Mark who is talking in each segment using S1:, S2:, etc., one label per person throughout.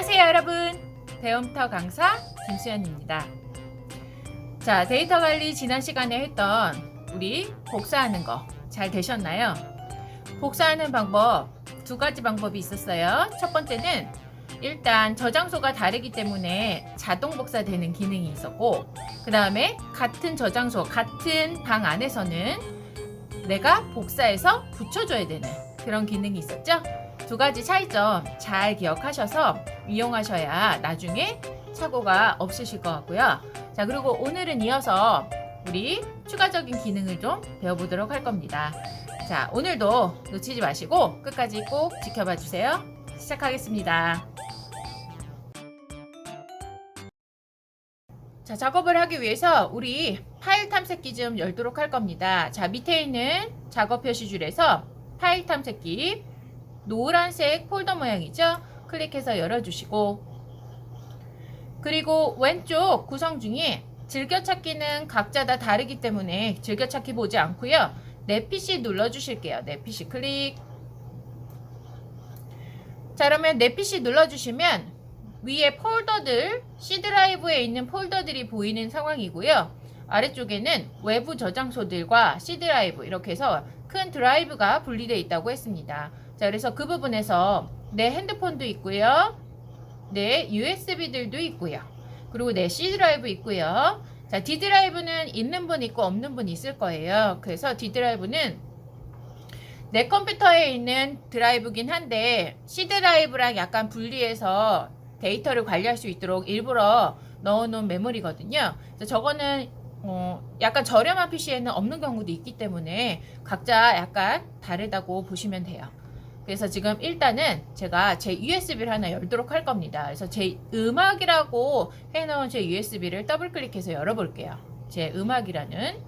S1: 안녕하세요 여러분, 배움터 강사 김수연입니다. 자, 데이터 관리 지난 시간에 했던 우리 복사하는 거 잘 되셨나요? 복사하는 방법 두 가지 방법이 있었어요. 첫 번째는 일단 저장소가 다르기 때문에 자동 복사되는 기능이 있었고, 그 다음에 같은 저장소 같은 방 안에서는 내가 복사해서 붙여줘야 되는 그런 기능이 있었죠. 두 가지 차이점 잘 기억하셔서 이용하셔야 나중에 착오가 없으실 것 같고요. 자, 그리고 오늘은 이어서 우리 추가적인 기능을 좀 배워보도록 할 겁니다. 자, 오늘도 놓치지 마시고 끝까지 꼭 지켜봐 주세요. 시작하겠습니다. 자, 작업을 하기 위해서 우리 파일 탐색기 좀 열도록 할 겁니다. 자, 밑에 있는 작업 표시줄에서 파일 탐색기 노란색 폴더 모양이죠? 클릭해서 열어주시고, 그리고 왼쪽 구성 중에 즐겨찾기는 각자 다 다르기 때문에 즐겨찾기 보지 않고요. 내 PC 눌러주실게요. 내 PC 클릭. 자, 그러면 내 PC 눌러주시면 위에 폴더들, C 드라이브에 있는 폴더들이 보이는 상황이고요. 아래쪽에는 외부 저장소들과 C 드라이브 이렇게 해서 큰 드라이브가 분리되어 있다고 했습니다. 자, 그래서 그 부분에서 내 핸드폰도 있고요. 내 USB들도 있고요. 그리고 내 C 드라이브 있고요. 자, D 드라이브는 있는 분 있고 없는 분 있을 거예요. 그래서 D 드라이브는 내 컴퓨터에 있는 드라이브긴 한데 C 드라이브랑 약간 분리해서 데이터를 관리할 수 있도록 일부러 넣어놓은 메모리거든요. 그래서 저거는 약간 저렴한 PC에는 없는 경우도 있기 때문에 각자 약간 다르다고 보시면 돼요. 그래서 지금 일단은 제가 제 USB를 하나 열도록 할 겁니다. 그래서 제 음악이라고 해놓은 제 USB를 더블 클릭해서 열어볼게요. 제 음악이라는.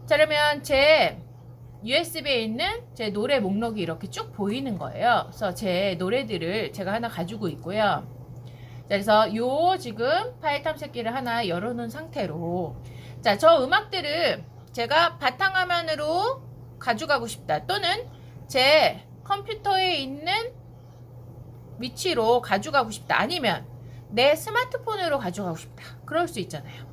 S1: 자, 그러면 제 USB에 있는 제 노래 목록이 이렇게 쭉 보이는 거예요. 그래서 제 노래들을 제가 하나 가지고 있고요. 자, 그래서 요 지금 파일 탐색기를 하나 열어놓은 상태로, 자, 저 음악들을 제가 바탕화면으로 가져가고 싶다, 또는 제 컴퓨터에 있는 위치로 가져가고 싶다, 아니면 내 스마트폰으로 가져가고 싶다, 그럴 수 있잖아요.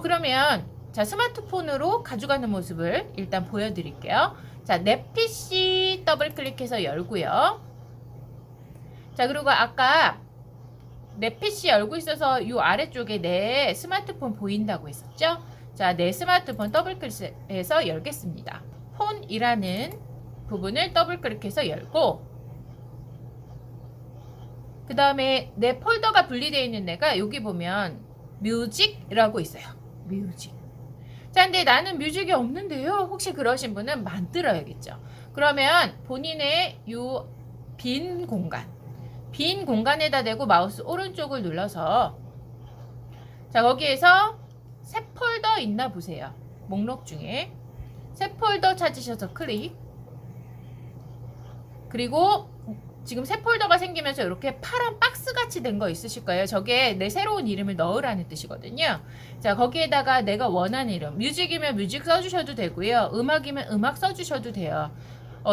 S1: 그러면 자, 스마트폰으로 가져가는 모습을 일단 보여드릴게요. 자, 내 PC 더블 클릭해서 열고요. 자, 그리고 아까 내 PC 열고 있어서 요 아래쪽에 내 스마트폰 보인다고 했었죠? 자, 내 스마트폰 더블 클릭해서 열겠습니다. 폰이라는 부분을 더블 클릭해서 열고, 그 다음에 내 폴더가 분리되어 있는 데가 여기 보면 뮤직이라고 있어요. 뮤직. 자, 근데 나는 뮤직이 없는데요. 혹시 그러신 분은 만들어야겠죠. 그러면 본인의 요 빈 공간에다 대고 마우스 오른쪽을 눌러서, 자, 거기에서 새 폴더 있나 보세요. 목록 중에 새 폴더 찾으셔서 클릭. 그리고 지금 새 폴더가 생기면서 이렇게 파란 박스 같이 된 거 있으실 거예요. 저게 내 새로운 이름을 넣으라는 뜻이거든요. 자, 거기에다가 내가 원하는 이름, 뮤직이면 뮤직 써주셔도 되고요. 음악이면 음악 써주셔도 돼요.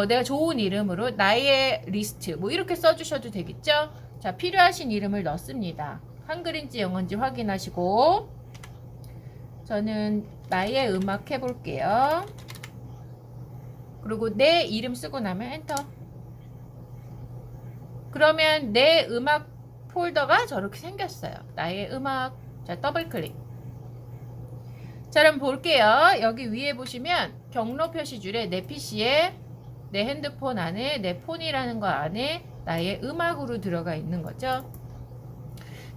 S1: 내가 좋은 이름으로 나의 리스트 뭐 이렇게 써주셔도 되겠죠. 자, 필요하신 이름을 넣습니다. 한글인지 영어인지 확인하시고, 저는 나의 음악 해볼게요. 그리고 내 이름 쓰고 나면 엔터. 그러면 내 음악 폴더가 저렇게 생겼어요. 나의 음악. 자, 더블 클릭. 자, 그럼 볼게요. 여기 위에 보시면 경로 표시줄에 내 PC에 내 핸드폰 안에 내 폰이라는 거 안에 나의 음악으로 들어가 있는 거죠.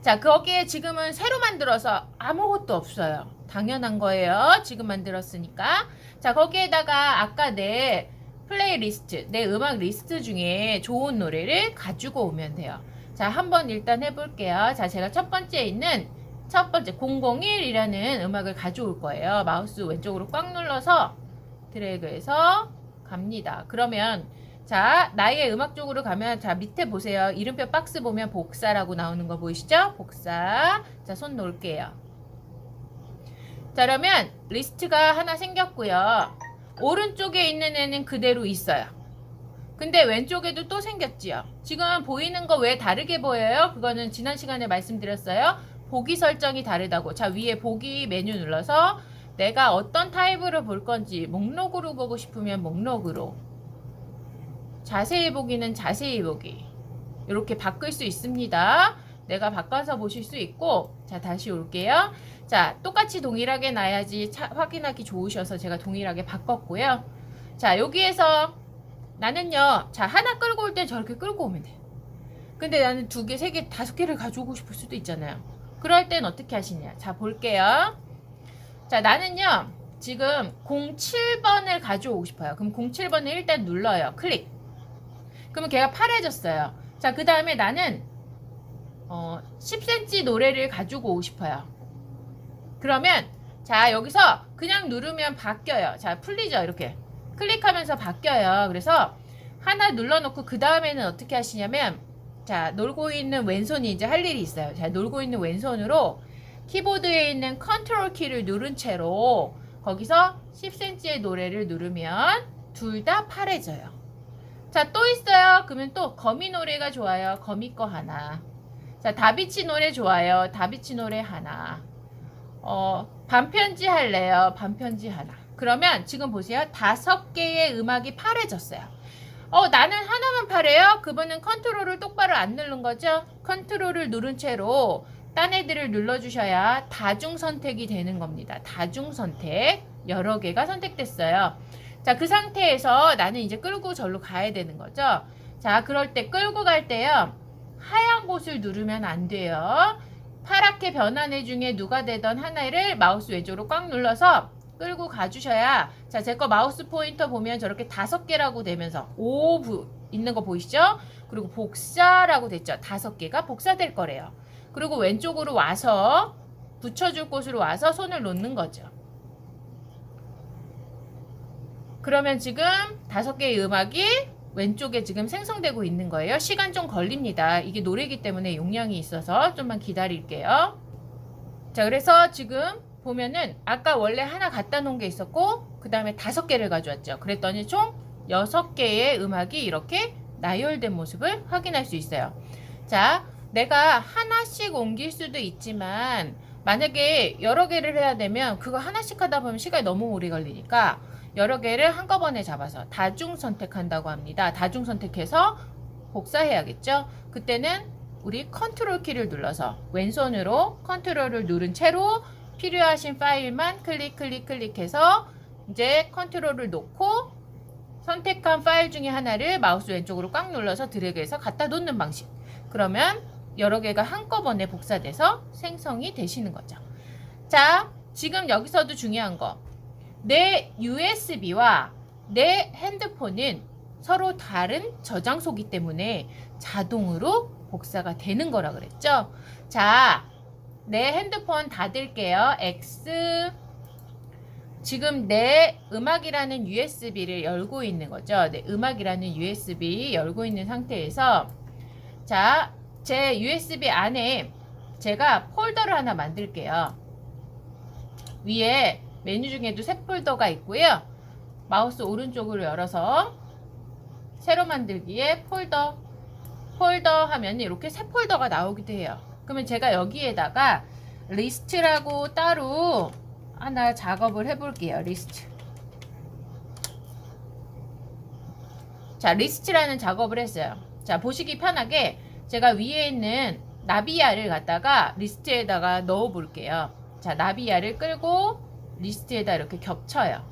S1: 자, 거기에 지금은 새로 만들어서 아무것도 없어요. 당연한 거예요. 지금 만들었으니까. 자, 거기에다가 아까 내 플레이리스트, 내 음악 리스트 중에 좋은 노래를 가지고 오면 돼요. 자, 한번 일단 해볼게요. 자, 제가 첫 번째 001이라는 음악을 가져올 거예요. 마우스 왼쪽으로 꽉 눌러서 드래그해서 갑니다. 그러면 자, 나의 음악 쪽으로 가면, 자, 밑에 보세요. 이름표 박스 보면 복사라고 나오는 거 보이시죠? 복사. 자, 손 놓을게요. 자, 그러면 리스트가 하나 생겼고요. 오른쪽에 있는 애는 그대로 있어요. 근데 왼쪽에도 또 생겼지요. 지금 보이는 거 왜 다르게 보여요? 그거는 지난 시간에 말씀드렸어요. 보기 설정이 다르다고. 자, 위에 보기 메뉴 눌러서 내가 어떤 타입으로 볼 건지 목록으로 보고 싶으면 목록으로, 자세히 보기는 자세히 보기, 이렇게 바꿀 수 있습니다. 내가 바꿔서 보실 수 있고. 자, 다시 올게요. 자, 똑같이 동일하게 놔야지 확인하기 좋으셔서 제가 동일하게 바꿨고요. 자, 여기에서 나는요, 자, 하나 끌고 올 때 저렇게 끌고 오면 돼. 근데 나는 2개, 3개, 5개를 가져오고 싶을 수도 있잖아요. 그럴 땐 어떻게 하시냐. 자, 볼게요. 자, 나는요, 지금 07번을 가져오고 싶어요. 그럼 07번을 일단 눌러요. 클릭. 그러면 걔가 파래졌어요. 자, 그 다음에 나는 10cm 노래를 가지고 오고 싶어요. 그러면 자, 여기서 그냥 누르면 바뀌어요. 자, 풀리죠. 이렇게 클릭하면서 바뀌어요. 그래서 하나 눌러놓고 그 다음에는 어떻게 하시냐면, 자, 놀고 있는 왼손이 이제 할 일이 있어요. 자, 놀고 있는 왼손으로 키보드에 있는 컨트롤 키를 누른 채로 거기서 10cm의 노래를 누르면 둘 다 파래져요. 자, 또 있어요. 그러면 또 거미 노래가 좋아요. 거미 거 하나. 자, 다비치 노래 좋아요. 다비치 노래 하나. 반편지 할래요. 반편지 하나. 그러면 지금 보세요. 5개의 음악이 파래졌어요. 나는 하나만 파래요? 그분은 컨트롤을 똑바로 안 누른 거죠? 컨트롤을 누른 채로 딴 애들을 눌러주셔야 다중 선택이 되는 겁니다. 다중 선택. 여러 개가 선택됐어요. 자, 그 상태에서 나는 이제 끌고 절로 가야 되는 거죠. 자, 그럴 때 끌고 갈 때요, 하얀 곳을 누르면 안 돼요. 파랗게 변한 애 중에 누가 되던 하나를 마우스 왼쪽으로 꽉 눌러서 끌고 가주셔야. 자, 제 거 마우스 포인터 보면 저렇게 5개라고 되면서 O 있는 거 보이시죠? 그리고 복사라고 됐죠. 5개가 복사될 거래요. 그리고 왼쪽으로 와서 붙여줄 곳으로 와서 손을 놓는 거죠. 그러면 지금 5개의 음악이 왼쪽에 지금 생성되고 있는 거예요. 시간 좀 걸립니다. 이게 노래이기 때문에 용량이 있어서 좀만 기다릴게요. 자, 그래서 지금 보면은 아까 원래 하나 갖다 놓은 게 있었고 그 다음에 5개를 가져왔죠. 그랬더니 총 6개의 음악이 이렇게 나열된 모습을 확인할 수 있어요. 자, 내가 하나씩 옮길 수도 있지만 만약에 여러 개를 해야 되면 그거 하나씩 하다 보면 시간이 너무 오래 걸리니까 여러 개를 한꺼번에 잡아서 다중 선택한다고 합니다. 다중 선택해서 복사해야겠죠. 그때는 우리 컨트롤 키를 눌러서 왼손으로 컨트롤을 누른 채로 필요하신 파일만 클릭해서 이제 컨트롤을 놓고 선택한 파일 중에 하나를 마우스 왼쪽으로 꽉 눌러서 드래그해서 갖다 놓는 방식. 그러면 여러 개가 한꺼번에 복사돼서 생성이 되시는 거죠. 자, 지금 여기서도 중요한 거. 내 USB와 내 핸드폰은 서로 다른 저장소이기 때문에 자동으로 복사가 되는 거라 그랬죠. 자, 내 핸드폰 닫을게요. X. 지금 내 음악이라는 USB를 열고 있는 거죠. 내 음악이라는 USB 열고 있는 상태에서, 자, 제 USB 안에 제가 폴더를 하나 만들게요. 위에 메뉴 중에도 새 폴더가 있고요. 마우스 오른쪽으로 열어서 새로 만들기에 폴더 하면 이렇게 새 폴더가 나오기도 해요. 그러면 제가 여기에다가 리스트라고 따로 하나 작업을 해볼게요. 리스트. 자, 리스트라는 작업을 했어요. 자, 보시기 편하게 제가 위에 있는 나비야를 갖다가 리스트에다가 넣어 볼게요. 자, 나비야를 끌고 리스트에다 이렇게 겹쳐요.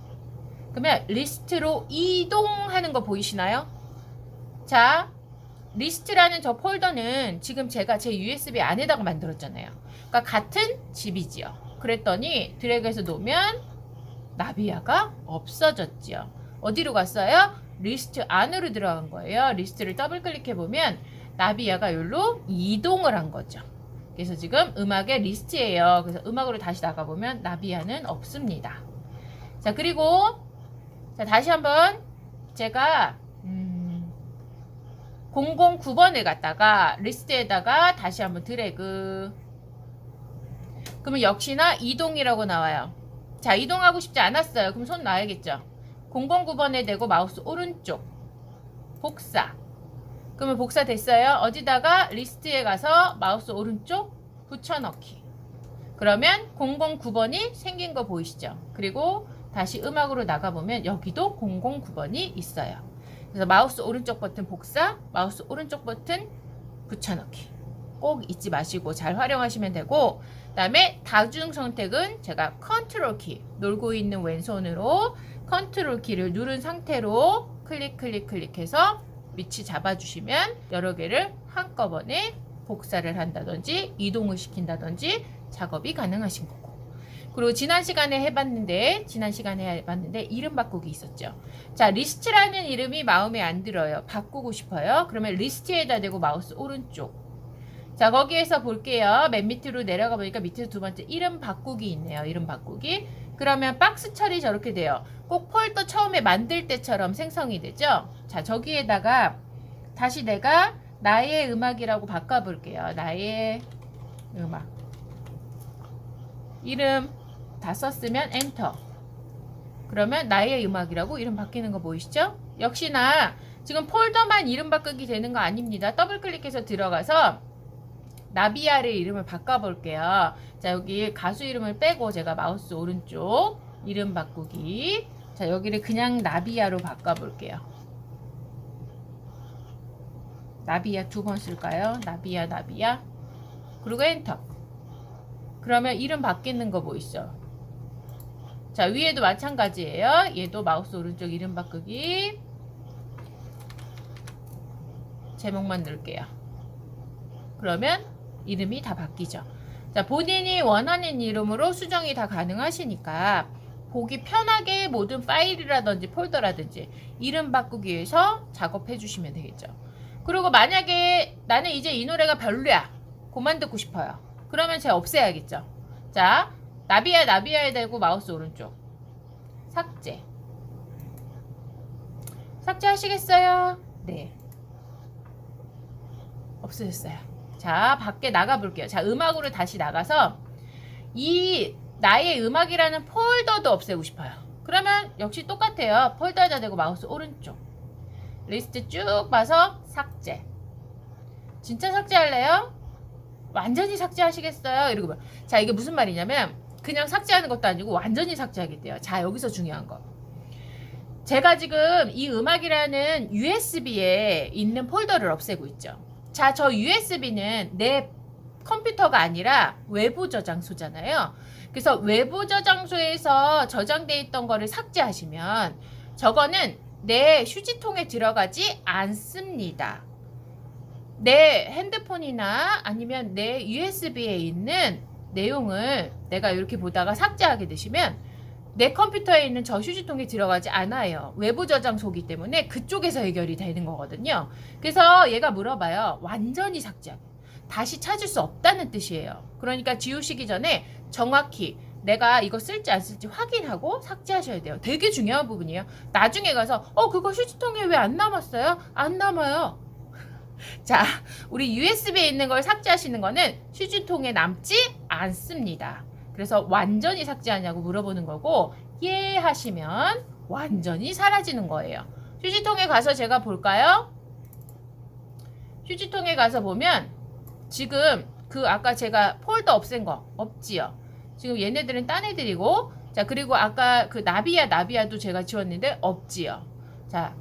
S1: 그러면 리스트로 이동하는 거 보이시나요? 자, 리스트라는 저 폴더는 지금 제가 제 USB 안에다가 만들었잖아요. 그러니까 같은 집이지요. 그랬더니 드래그해서 놓으면 나비야가 없어졌지요. 어디로 갔어요? 리스트 안으로 들어간 거예요. 리스트를 더블 클릭해 보면 나비야가 여기로 이동을 한 거죠. 그래서 지금 음악의 리스트예요. 그래서 음악으로 다시 나가보면 나비야는 없습니다. 자, 그리고 자, 다시 한번 제가 009번을 갖다가 리스트에다가 다시 한번 드래그. 그러면 역시나 이동이라고 나와요. 자, 이동하고 싶지 않았어요. 그럼 손 놔야겠죠. 009번에 대고 마우스 오른쪽. 복사. 그러면 복사 됐어요. 어디다가 리스트에 가서 마우스 오른쪽 붙여넣기. 그러면 009번이 생긴 거 보이시죠? 그리고 다시 음악으로 나가보면 여기도 009번이 있어요. 그래서 마우스 오른쪽 버튼 복사, 마우스 오른쪽 버튼 붙여넣기. 꼭 잊지 마시고 잘 활용하시면 되고, 그 다음에 다중 선택은 제가 컨트롤 키, 놀고 있는 왼손으로 컨트롤 키를 누른 상태로 클릭해서 위치 잡아주시면 여러 개를 한꺼번에 복사를 한다든지 이동을 시킨다든지 작업이 가능하신 거고. 그리고 지난 시간에 해봤는데 이름 바꾸기 있었죠. 자, 리스트라는 이름이 마음에 안 들어요. 바꾸고 싶어요. 그러면 리스트에다 대고 마우스 오른쪽. 자, 거기에서 볼게요. 맨 밑으로 내려가 보니까 밑에서 두 번째 이름 바꾸기 있네요. 이름 바꾸기. 그러면 박스 처리 저렇게 돼요. 꼭 폴더 처음에 만들 때처럼 생성이 되죠. 자, 저기에다가 다시 내가 나의 음악이라고 바꿔볼게요. 나의 음악. 이름 다 썼으면 엔터. 그러면 나의 음악이라고 이름 바뀌는 거 보이시죠? 역시나 지금 폴더만 이름 바꾸기 되는 거 아닙니다. 더블 클릭해서 들어가서 나비야의 이름을 바꿔볼게요. 자, 여기 가수 이름을 빼고 제가 마우스 오른쪽 이름 바꾸기. 자, 여기를 그냥 나비야로 바꿔볼게요. 나비야 2번 쓸까요? 나비야. 그리고 엔터. 그러면 이름 바뀌는 거 보이시죠? 자, 위에도 마찬가지예요. 얘도 마우스 오른쪽 이름 바꾸기. 제목만 넣을게요. 그러면 이름이 다 바뀌죠. 자, 본인이 원하는 이름으로 수정이 다 가능하시니까 보기 편하게 모든 파일이라든지 폴더라든지 이름 바꾸기 위해서 작업해 주시면 되겠죠. 그리고 만약에 나는 이제 이 노래가 별로야. 그만 듣고 싶어요. 그러면 제가 없애야겠죠. 자, 나비야에 대고 마우스 오른쪽. 삭제. 삭제하시겠어요? 네. 없어졌어요. 자, 밖에 나가 볼게요. 자, 음악으로 다시 나가서 이 나의 음악이라는 폴더도 없애고 싶어요. 그러면 역시 똑같아요. 폴더에다 대고 마우스 오른쪽. 리스트 쭉 봐서 삭제. 진짜 삭제할래요? 완전히 삭제하시겠어요? 이러고. 자, 이게 무슨 말이냐면 그냥 삭제하는 것도 아니고 완전히 삭제하겠대요. 자, 여기서 중요한 거. 제가 지금 이 음악이라는 USB에 있는 폴더를 없애고 있죠. 자, 저 USB는 내 컴퓨터가 아니라 외부 저장소잖아요. 그래서 외부 저장소에서 저장돼 있던 거를 삭제하시면 저거는 내 휴지통에 들어가지 않습니다. 내 핸드폰이나 아니면 내 USB에 있는 내용을 내가 이렇게 보다가 삭제하게 되시면 내 컴퓨터에 있는 저 휴지통에 들어가지 않아요. 외부 저장소이기 때문에 그쪽에서 해결이 되는 거거든요. 그래서 얘가 물어봐요. 완전히 삭제하고 다시 찾을 수 없다는 뜻이에요. 그러니까 지우시기 전에 정확히 내가 이거 쓸지 안 쓸지 확인하고 삭제하셔야 돼요. 되게 중요한 부분이에요. 나중에 가서 그거 휴지통에 왜 안 남았어요? 안 남아요. 자, 우리 USB에 있는 걸 삭제하시는 거는 휴지통에 남지 않습니다. 그래서 완전히 삭제하냐고 물어보는 거고, 예 하시면 완전히 사라지는 거예요. 휴지통에 가서 제가 볼까요? 휴지통에 가서 보면 지금 그 아까 제가 폴더 없앤 거 없지요. 지금 얘네들은 딴 애들이고, 자, 그리고 아까 그 나비야도 제가 지웠는데 없지요. 자,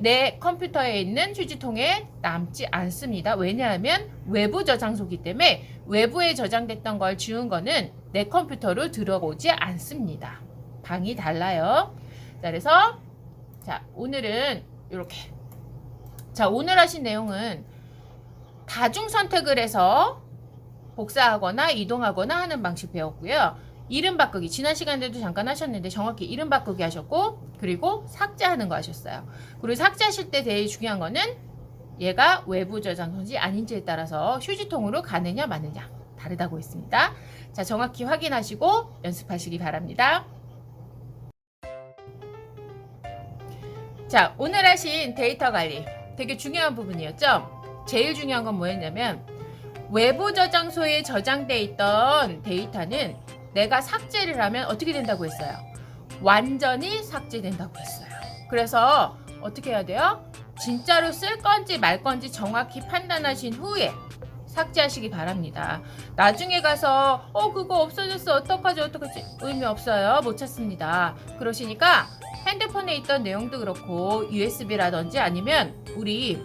S1: 내 컴퓨터에 있는 휴지통에 남지 않습니다. 왜냐하면 외부 저장소이기 때문에 외부에 저장됐던 걸 지운 거는 내 컴퓨터로 들어오지 않습니다. 방이 달라요. 자, 그래서 자, 오늘은 이렇게. 자, 오늘 하신 내용은 다중 선택을 해서 복사하거나 이동하거나 하는 방식 배웠고요. 이름 바꾸기 지난 시간에도 잠깐 하셨는데 정확히 이름 바꾸기 하셨고, 그리고 삭제하는 거 하셨어요. 그리고 삭제하실 때 제일 중요한 거는 얘가 외부 저장소인지 아닌지에 따라서 휴지통으로 가느냐 마느냐 다르다고 했습니다. 자, 정확히 확인하시고 연습하시기 바랍니다. 자, 오늘 하신 데이터 관리 되게 중요한 부분이었죠. 제일 중요한 건 뭐였냐면 외부 저장소에 저장돼 있던 데이터는 내가 삭제를 하면 어떻게 된다고 했어요? 완전히 삭제된다고 했어요. 그래서 어떻게 해야 돼요? 진짜로 쓸 건지 말 건지 정확히 판단하신 후에 삭제하시기 바랍니다. 나중에 가서 그거 없어졌어 어떡하지 의미 없어요. 못 찾습니다. 그러시니까 핸드폰에 있던 내용도 그렇고 USB라든지 아니면 우리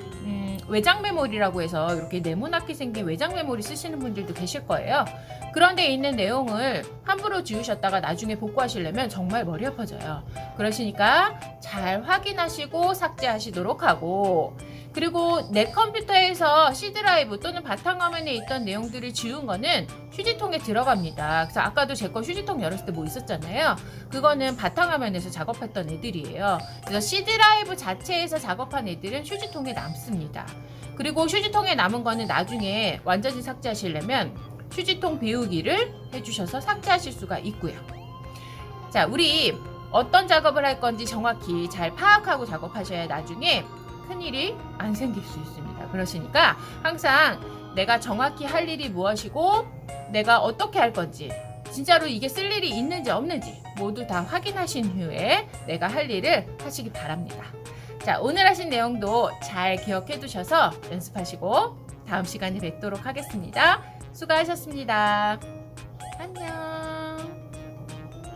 S1: 외장 메모리라고 해서 이렇게 네모나게 생긴 외장 메모리 쓰시는 분들도 계실 거예요. 그런데 있는 내용을 함부로 지우셨다가 나중에 복구하시려면 정말 머리 아파져요. 그러시니까 잘 확인하시고 삭제하시도록 하고, 그리고 내 컴퓨터에서 C 드라이브 또는 바탕화면에 있던 내용들을 지운 거는 휴지통에 들어갑니다. 그래서 아까도 제 거 휴지통 열었을 때 뭐 있었잖아요. 그거는 바탕화면에서 작업했던 애들이에요. 그래서 C 드라이브 자체에서 작업한 애들은 휴지통에 남습니다. 그리고 휴지통에 남은 거는 나중에 완전히 삭제하시려면 휴지통 비우기를 해주셔서 삭제하실 수가 있고요. 자, 우리 어떤 작업을 할 건지 정확히 잘 파악하고 작업하셔야 나중에 큰일이 안 생길 수 있습니다. 그러시니까 항상 내가 정확히 할 일이 무엇이고 내가 어떻게 할 건지, 진짜로 이게 쓸 일이 있는지 없는지 모두 다 확인하신 후에 내가 할 일을 하시기 바랍니다. 자, 오늘 하신 내용도 잘 기억해 두셔서 연습하시고 다음 시간에 뵙도록 하겠습니다. 수고하셨습니다. 안녕.